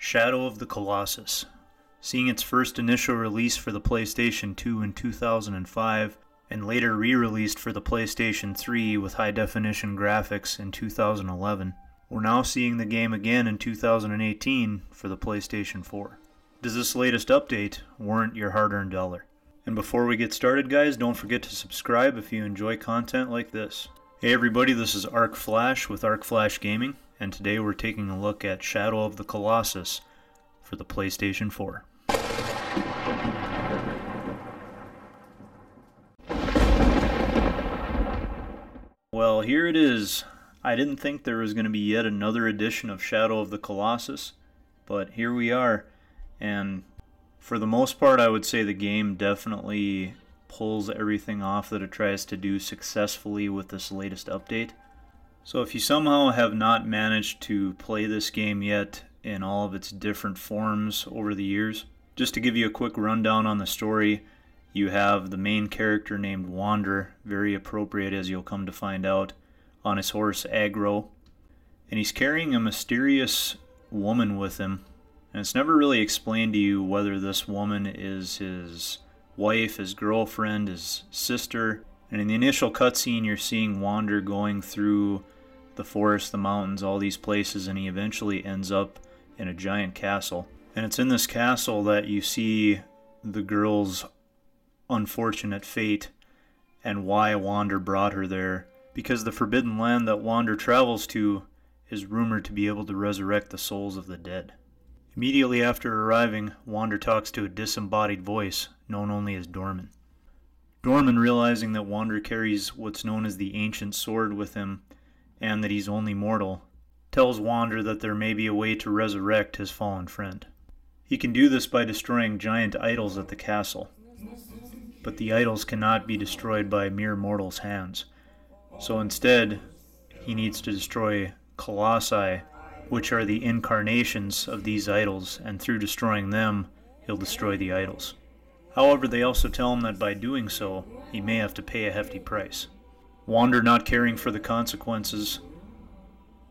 Shadow of the Colossus. Seeing its first initial release for the PlayStation 2 in 2005, and later re-released for the PlayStation 3 with high-definition graphics in 2011, we're now seeing the game again in 2018 for the PlayStation 4. Does this latest update warrant your hard-earned dollar? And before we get started, guys, don't forget to subscribe if you enjoy content like this. Hey everybody, this is Arc Flash with Arc Flash Gaming, and today we're taking a look at Shadow of the Colossus for the PlayStation 4. Well, here it is. I didn't think there was going to be yet another edition of Shadow of the Colossus, but here we are, and for the most part I would say the game definitely pulls everything off that it tries to do successfully with this latest update. So if you somehow have not managed to play this game yet in all of its different forms over the years, just to give you a quick rundown on the story, you have the main character named Wander, very appropriate as you'll come to find out, on his horse Agro, and he's carrying a mysterious woman with him, and it's never really explained to you whether this woman is his wife, his girlfriend, his sister. And in the initial cutscene you're seeing Wander going through the forest, the mountains, all these places, and he eventually ends up in a giant castle. And it's in this castle that you see the girl's unfortunate fate and why Wander brought her there, because the forbidden land that Wander travels to is rumored to be able to resurrect the souls of the dead. Immediately after arriving, Wander talks to a disembodied voice known only as Dorman. Dorman, realizing that Wander carries what's known as the ancient sword with him and that he's only mortal, tells Wander that there may be a way to resurrect his fallen friend. He can do this by destroying giant idols at the castle, but the idols cannot be destroyed by mere mortals' hands. So instead, he needs to destroy colossi, which are the incarnations of these idols, and through destroying them, he'll destroy the idols. However, they also tell him that by doing so, he may have to pay a hefty price. Wander, not caring for the consequences,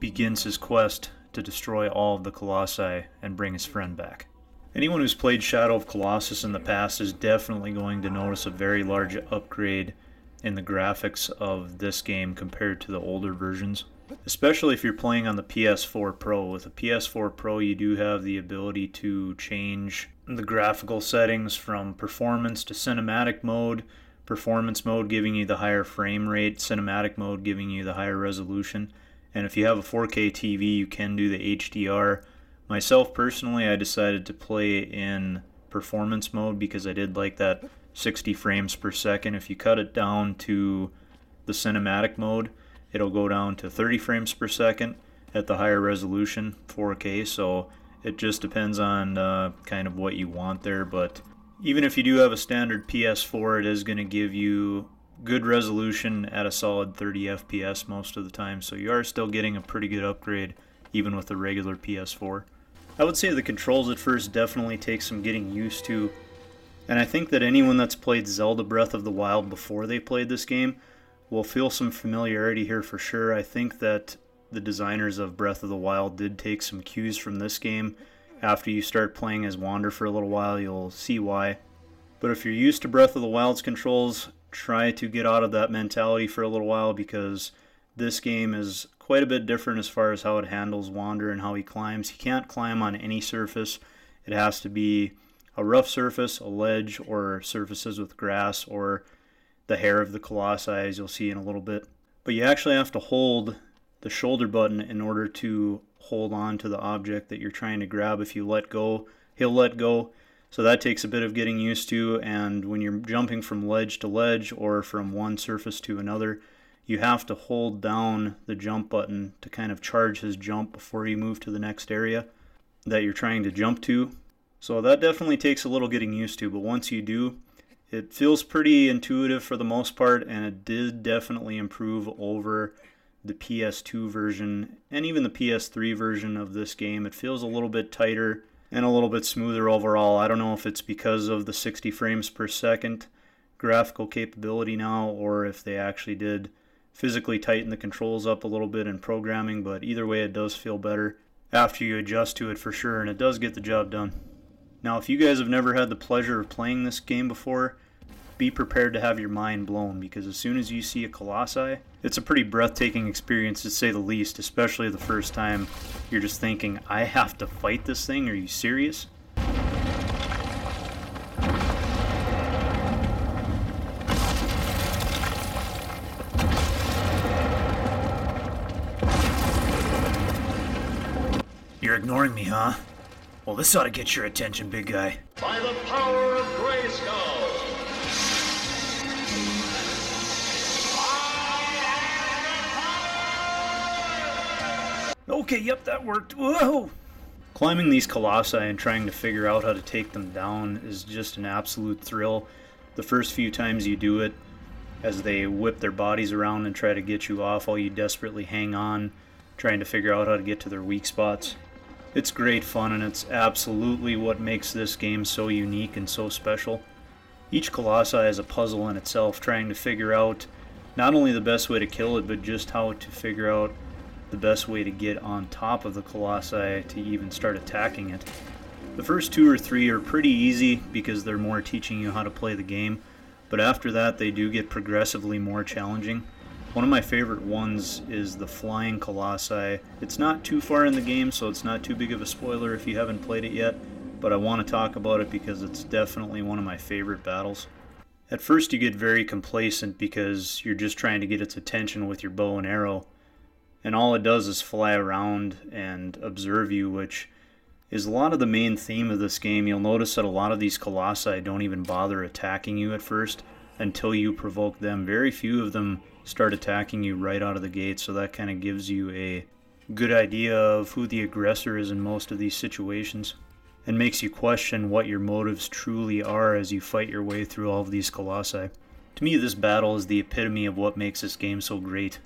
begins his quest to destroy all of the colossi and bring his friend back. Anyone who's played Shadow of Colossus in the past is definitely going to notice a very large upgrade in the graphics of this game compared to the older versions, especially if you're playing on the PS4 Pro. With the PS4 Pro, you do have the ability to change the graphical settings from performance to cinematic mode, performance mode giving you the higher frame rate, cinematic mode giving you the higher resolution, and if you have a 4K TV, you can do the HDR. Myself personally, I decided to play in performance mode because I did like that 60 frames per second. If you cut it down to the cinematic mode, it'll go down to 30 frames per second at the higher resolution, 4K, so it just depends on kind of what you want there. But even if you do have a standard PS4, it is going to give you good resolution at a solid 30 FPS most of the time, so you are still getting a pretty good upgrade even with the regular PS4. I would say the controls at first definitely take some getting used to, and I think that anyone that's played Zelda Breath of the Wild before they played this game will feel some familiarity here for sure. I think that the designers of Breath of the Wild did take some cues from this game. After you start playing as Wander for a little while, you'll see why. But if you're used to Breath of the Wild's controls, try to get out of that mentality for a little while, because this game is quite a bit different as far as how it handles Wander and how he climbs. He can't climb on any surface. It has to be a rough surface, a ledge, or surfaces with grass, or the hair of the colossi, as you'll see in a little bit. But you actually have to hold the shoulder button in order to hold on to the object that you're trying to grab. If you let go, he'll let go. So that takes a bit of getting used to, and when you're jumping from ledge to ledge or from one surface to another, you have to hold down the jump button to kind of charge his jump before you move to the next area that you're trying to jump to. So that definitely takes a little getting used to, but once you do, it feels pretty intuitive for the most part, and it did definitely improve over the PS2 version and even the PS3 version of this game. It feels a little bit tighter and a little bit smoother overall. I don't know if it's because of the 60 frames per second graphical capability now, or if they actually did physically tighten the controls up a little bit in programming, but either way it does feel better. after you adjust to it for sure, and it does get the job done. Now, if you guys have never had the pleasure of playing this game before, be prepared to have your mind blown, because as soon as you see a colossi, it's a pretty breathtaking experience to say the least, especially the first time. You're just thinking, I have to fight this thing? Are you serious? You're ignoring me, huh? Well, this ought to get your attention, big guy. By the power of Grayskull! Okay, yep, that worked. Whoa! Climbing these colossi and trying to figure out how to take them down is just an absolute thrill. The first few times you do it, as they whip their bodies around and try to get you off while you desperately hang on, trying to figure out how to get to their weak spots. It's great fun, and it's absolutely what makes this game so unique and so special. Each colossi is a puzzle in itself, trying to figure out not only the best way to kill it, but just how to figure out the best way to get on top of the colossi to even start attacking it. The first 2 or 3 are pretty easy because they're more teaching you how to play the game, but after that they do get progressively more challenging. One of my favorite ones is the flying colossi. It's not too far in the game, so it's not too big of a spoiler if you haven't played it yet, but I want to talk about it because it's definitely one of my favorite battles. At first you get very complacent because you're just trying to get its attention with your bow and arrow, and all it does is fly around and observe you, which is a lot of the main theme of this game. You'll notice that a lot of these colossi don't even bother attacking you at first until you provoke them. Very few of them start attacking you right out of the gate, so that kind of gives you a good idea of who the aggressor is in most of these situations, and makes you question what your motives truly are as you fight your way through all of these colossi. To me, this battle is the epitome of what makes this game so great.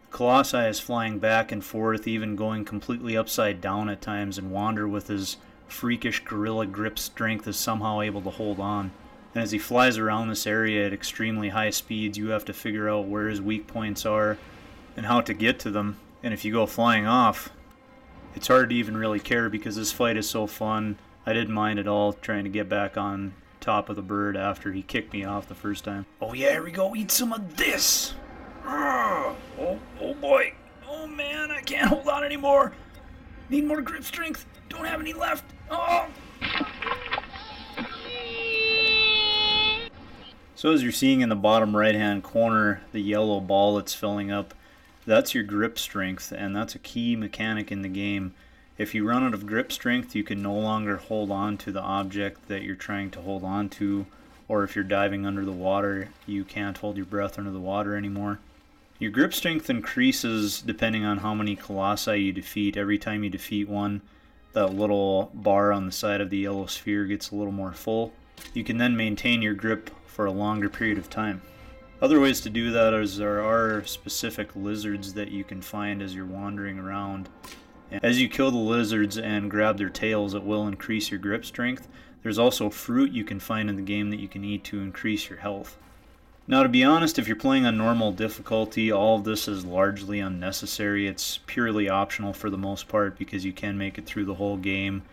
Colossi is flying back and forth, even going completely upside down at times, and Wander with his freakish gorilla grip strength is somehow able to hold on. And as he flies around this area at extremely high speeds, you have to figure out where his weak points are and how to get to them. And if you go flying off, it's hard to even really care because this fight is so fun. I didn't mind at all trying to get back on top of the bird after he kicked me off the first time. Oh yeah, here we go, eat some of this! Oh boy. Oh man, I can't hold on anymore. Need more grip strength. Don't have any left. Oh! So as you're seeing in the bottom right hand corner, the yellow ball that's filling up, that's your grip strength, and that's a key mechanic in the game. If you run out of grip strength, you can no longer hold on to the object that you're trying to hold on to, or if you're diving under the water, you can't hold your breath under the water anymore. Your grip strength increases depending on how many colossi you defeat. Every time you defeat one, that little bar on the side of the yellow sphere gets a little more full. You can then maintain your grip for a longer period of time. Other ways to do that is there are specific lizards that you can find as you're wandering around. And as you kill the lizards and grab their tails, it will increase your grip strength. There's also fruit you can find in the game that you can eat to increase your health. Now, to be honest, if you're playing on normal difficulty, all of this is largely unnecessary. It's purely optional for the most part because you can make it through the whole game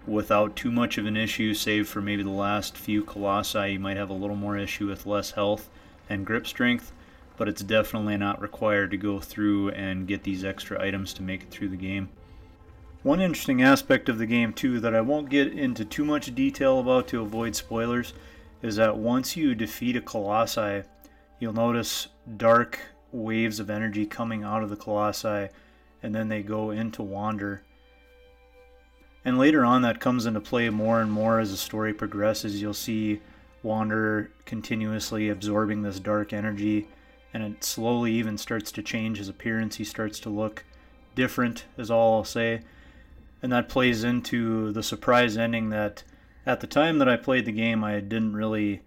without too much of an issue, save for maybe the last few colossi. You might have a little more issue with less health and grip strength, but it's definitely not required to go through and get these extra items to make it through the game. One interesting aspect of the game too that I won't get into too much detail about to avoid spoilers is that once you defeat a colossi, you'll notice dark waves of energy coming out of the colossi, and then they go into Wander. And later on that comes into play more and more as the story progresses. You'll see Wander continuously absorbing this dark energy, and it slowly even starts to change his appearance. He starts to look different, is all I'll say. And that plays into the surprise ending that at the time that I played the game I didn't really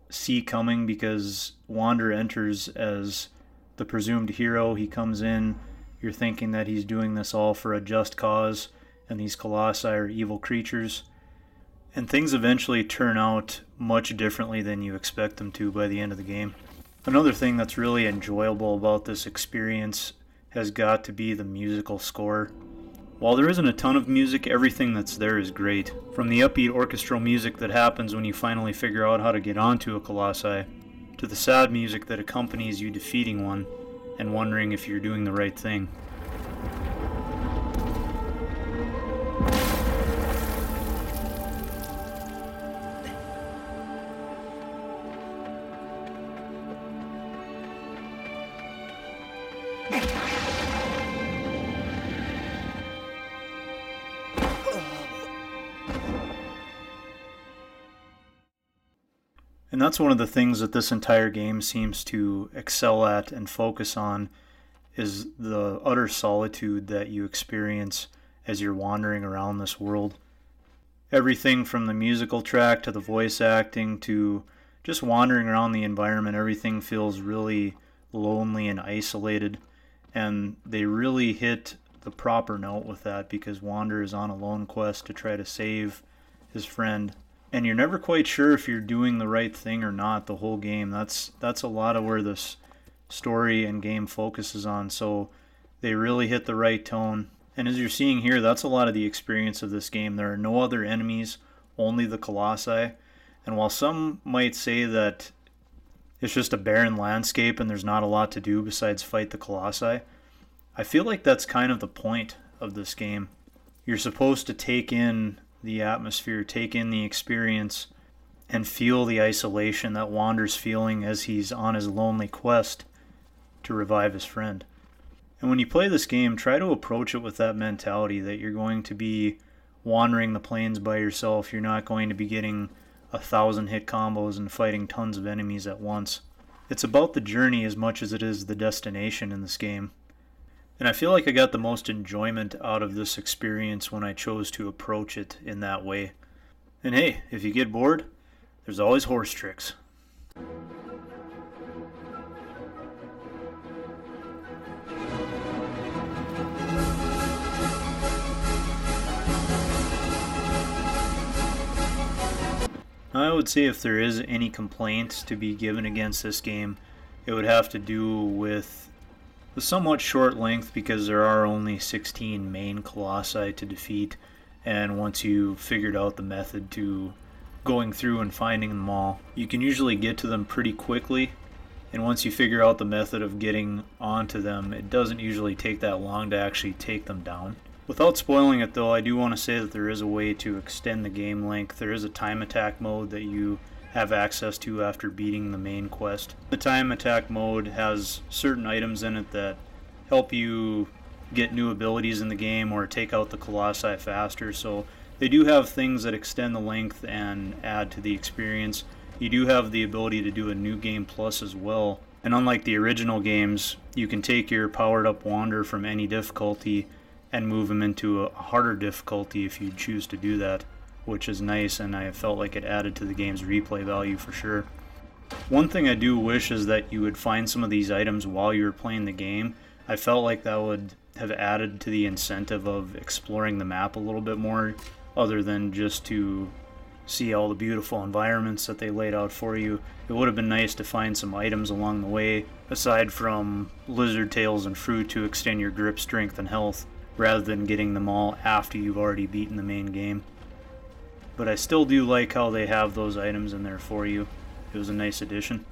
see coming, because Wander enters as the presumed hero. He comes in, you're thinking that he's doing this all for a just cause, and these colossi are evil creatures. And things eventually turn out much differently than you expect them to by the end of the game. Another thing that's really enjoyable about this experience has got to be the musical score. While there isn't a ton of music, everything that's there is great. From the upbeat orchestral music that happens when you finally figure out how to get onto a colossi, to the sad music that accompanies you defeating one and wondering if you're doing the right thing. And that's one of the things that this entire game seems to excel at and focus on, is the utter solitude that you experience as you're wandering around this world. Everything from the musical track to the voice acting to just wandering around the environment, everything feels really lonely and isolated, and they really hit the proper note with that, because Wander is on a lone quest to try to save his friend. And you're never quite sure if you're doing the right thing or not the whole game. That's a lot of where this story and game focuses on. So they really hit the right tone. And as you're seeing here, that's a lot of the experience of this game. There are no other enemies, only the colossi. And while some might say that it's just a barren landscape and there's not a lot to do besides fight the colossi, I feel like that's kind of the point of this game. You're supposed to take in the atmosphere, take in the experience, and feel the isolation that Wander's feeling as he's on his lonely quest to revive his friend. And when you play this game, try to approach it with that mentality that you're going to be wandering the plains by yourself. You're not going to be getting 1,000 hit combos and fighting tons of enemies at once. It's about the journey as much as it is the destination in this game. And I feel like I got the most enjoyment out of this experience when I chose to approach it in that way. And hey, if you get bored, there's always horse tricks. I would say if there is any complaints to be given against this game, it would have to do with the somewhat short length, because there are only 16 main colossi to defeat, and once you've figured out the method to going through and finding them all, you can usually get to them pretty quickly. And once you figure out the method of getting onto them, it doesn't usually take that long to actually take them down. Without spoiling it though, I do want to say that there is a way to extend the game length. There is a time attack mode that you have access to after beating the main quest. The time attack mode has certain items in it that help you get new abilities in the game or take out the colossi faster, so they do have things that extend the length and add to the experience. You do have the ability to do a new game plus as well, and unlike the original games, you can take your powered up Wander from any difficulty and move him into a harder difficulty if you choose to do that, which is nice, and I felt like it added to the game's replay value for sure. One thing I do wish is that you would find some of these items while you were playing the game. I felt like that would have added to the incentive of exploring the map a little bit more, other than just to see all the beautiful environments that they laid out for you. It would have been nice to find some items along the way, aside from lizard tails and fruit, to extend your grip strength and health, rather than getting them all after you've already beaten the main game. But I still do like how they have those items in there for you. It was a nice addition.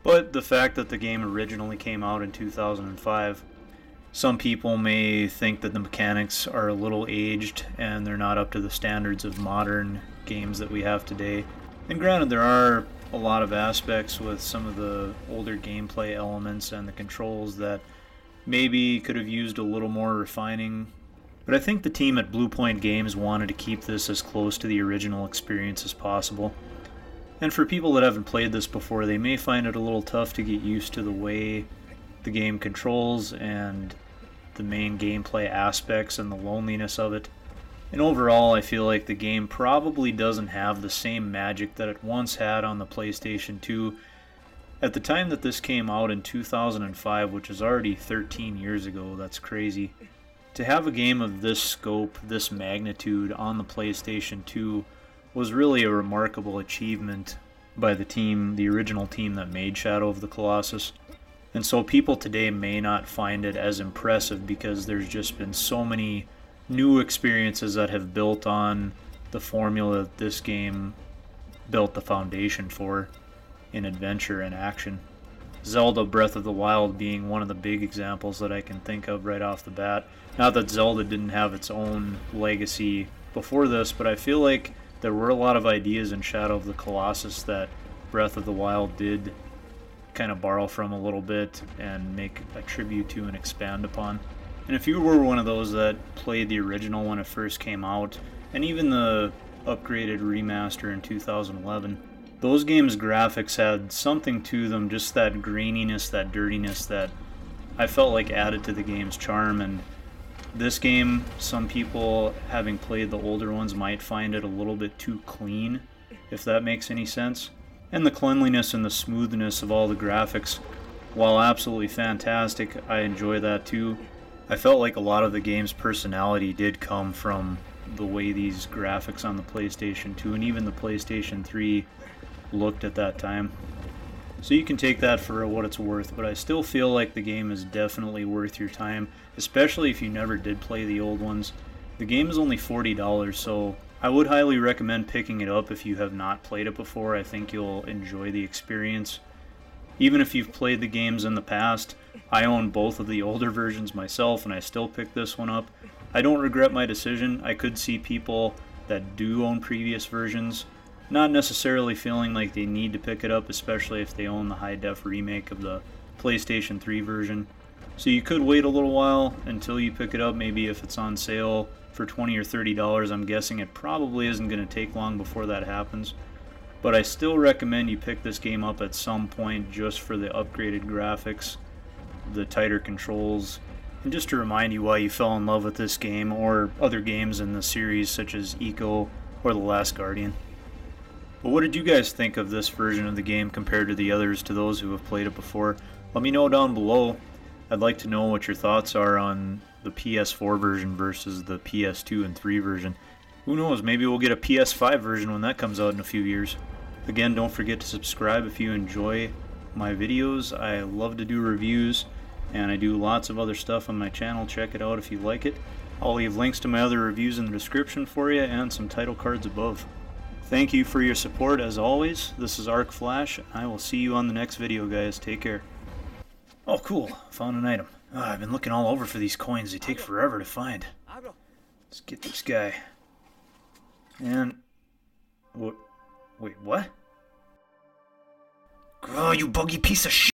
But the fact that the game originally came out in 2005, some people may think that the mechanics are a little aged and they're not up to the standards of modern games that we have today. And granted, there are a lot of aspects with some of the older gameplay elements and the controls that maybe could have used a little more refining. But I think the team at Blue Point Games wanted to keep this as close to the original experience as possible. And for people that haven't played this before, they may find it a little tough to get used to the way the game controls and the main gameplay aspects and the loneliness of it. And overall, I feel like the game probably doesn't have the same magic that it once had on the PlayStation 2. At the time that this came out in 2005, which is already 13 years ago, that's crazy. To have a game of this scope, this magnitude on the PlayStation 2 was really a remarkable achievement by the team, the original team that made Shadow of the Colossus. And so people today may not find it as impressive because there's just been so many new experiences that have built on the formula that this game built the foundation for in adventure and action. Zelda Breath of the Wild being one of the big examples that I can think of right off the bat. Not that Zelda didn't have its own legacy before this, but I feel like there were a lot of ideas in Shadow of the Colossus that Breath of the Wild did kind of borrow from a little bit and make a tribute to and expand upon. And if you were one of those that played the original when it first came out, and even the upgraded remaster in 2011, those games' graphics had something to them, just that graininess, that dirtiness that I felt like added to the game's charm. And this game, some people having played the older ones might find it a little bit too clean, if that makes any sense. And the cleanliness and the smoothness of all the graphics, while absolutely fantastic, I enjoy that too. I felt like a lot of the game's personality did come from the way these graphics on the PlayStation 2 and even the PlayStation 3 looked at that time. So you can take that for what it's worth, but I still feel like the game is definitely worth your time, especially if you never did play the old ones. The game is only $40, so I would highly recommend picking it up if you have not played it before. I think you'll enjoy the experience. Even if you've played the games in the past, I own both of the older versions myself and I still picked this one up. I don't regret my decision. I could see people that do own previous versions not necessarily feeling like they need to pick it up, especially if they own the high-def remake of the PlayStation 3 version. So you could wait a little while until you pick it up, maybe if it's on sale for $20 or $30. I'm guessing it probably isn't going to take long before that happens. But I still recommend you pick this game up at some point just for the upgraded graphics, the tighter controls, and just to remind you why you fell in love with this game or other games in the series such as Eco or The Last Guardian. But what did you guys think of this version of the game compared to the others, to those who have played it before? Let me know down below. I'd like to know what your thoughts are on the PS4 version versus the PS2 and 3 version. Who knows, maybe we'll get a PS5 version when that comes out in a few years. Again, don't forget to subscribe if you enjoy my videos. I love to do reviews, and I do lots of other stuff on my channel. Check it out if you like it. I'll leave links to my other reviews in the description for you and some title cards above. Thank you for your support as always. This is Arc Flash. I will see you on the next video, guys. Take care. Oh, cool. Found an item. Oh, I've been looking all over for these coins. They take forever to find. Let's get this guy. And... what? Wait, what? Oh, you buggy piece of shit!